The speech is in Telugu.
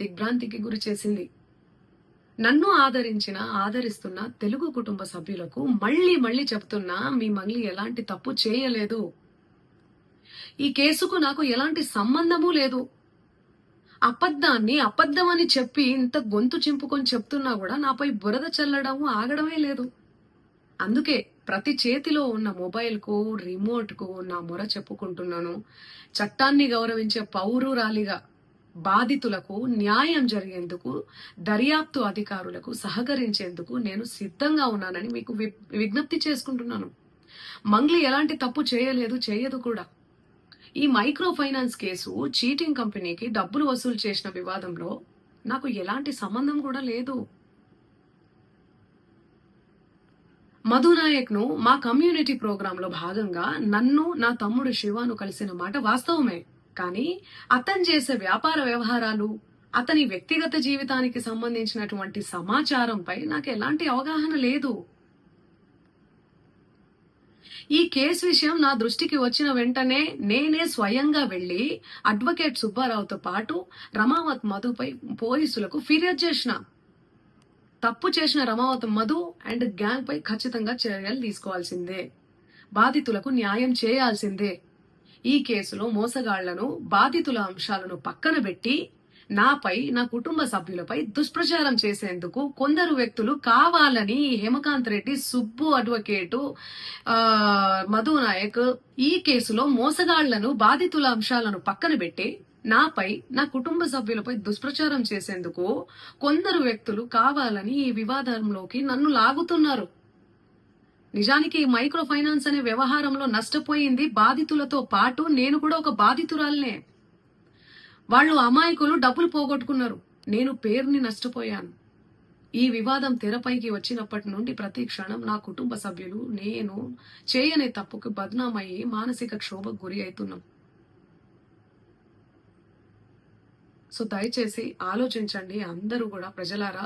దిగ్భ్రాంతికి గురి చేసింది. నన్ను ఆదరిస్తున్న తెలుగు కుటుంబ సభ్యులకు మళ్ళీ చెప్తున్నా, మీ మంగ్లీ ఎలాంటి తప్పు చేయలేదు. ఈ కేసుకు నాకు ఎలాంటి సంబంధమూ లేదు. అబద్ధాన్ని అబద్ధమని చెప్పి ఇంత గొంతు చింపుకొని చెప్తున్నా కూడా నాపై బురద చల్లడము ఆగడమే లేదు. అందుకే ప్రతి చేతిలో ఉన్న మొబైల్ కు, రిమోట్ కు నా మొర చెప్పుకుంటున్నాను. చట్టాన్ని గౌరవించే పౌరురాలిగా బాధితులకు న్యాయం జరిగేందుకు, దర్యాప్తు అధికారులకు సహకరించేందుకు నేను సిద్ధంగా ఉన్నానని మీకు విజ్ఞప్తి చేసుకుంటున్నాను. మంగ్లీ ఎలాంటి తప్పు చేయలేదు, చేయదు కూడా. ఈ మైక్రో ఫైనాన్స్ కేసు చీటింగ్ కంపెనీకి డబ్బులు వసూలు చేసిన వివాదంలో నాకు ఎలాంటి సంబంధం కూడా లేదు. మధునాయక్ ను మా కమ్యూనిటీ ప్రోగ్రామ్ లో భాగంగా నన్ను, నా తమ్ముడు శివాను కలిసిన మాట వాస్తవమే. కానీ అతను చేసే వ్యాపార వ్యవహారాలు, అతని వ్యక్తిగత జీవితానికి సంబంధించినటువంటి సమాచారంపై నాకు ఎలాంటి అవగాహన లేదు. ఈ కేసు విషయం నా దృష్టికి వచ్చిన వెంటనే నేనే స్వయంగా వెళ్లి అడ్వకేట్ సుబ్బారావుతో పాటు రమావత్ మధుపై పోలీసులకు ఫిర్యాదు చేసిన. తప్పు చేసిన రమావత్ మధు అండ్ గ్యాంగ్ పై ఖచ్చితంగా చర్యలు తీసుకోవాల్సిందే. బాధితులకు న్యాయం చేయాల్సిందే. ఈ కేసులో మోసగాళ్లను, బాధితుల అంశాలను పక్కన పెట్టి నాపై, నా కుటుంబ సభ్యులపై దుష్ప్రచారం చేసేందుకు కొందరు వ్యక్తులు కావాలని హేమకాంత్ రెడ్డి, సుబ్బు అడ్వకేటు, మధునాయక్ ఈ కేసులో మోసగాళ్లను, బాధితుల అంశాలను పక్కన పెట్టి నాపై, నా కుటుంబ సభ్యులపై దుష్ప్రచారం చేసేందుకు కొందరు వ్యక్తులు కావాలని ఈ వివాదంలోకి నన్ను లాగుతున్నారు. నిజానికి ఈ మైక్రో ఫైనాన్స్ అనే వ్యవహారంలో నష్టపోయింది బాధితులతో పాటు నేను కూడా ఒక బాధితురాలనే. వాళ్ళు అమాయకులు డబ్బులు పోగొట్టుకున్నారు. నేను పేరుని నష్టపోయాను. ఈ వివాదం తెరపైకి వచ్చినప్పటి నుండి ప్రతి క్షణం నా కుటుంబ సభ్యులు, నేను చేయని తప్పుకు బద్నామయ్యి మానసిక క్షోభకు గురి అవుతున్నాం. సో దయచేసి ఆలోచించండి అందరూ కూడా, ప్రజలారా.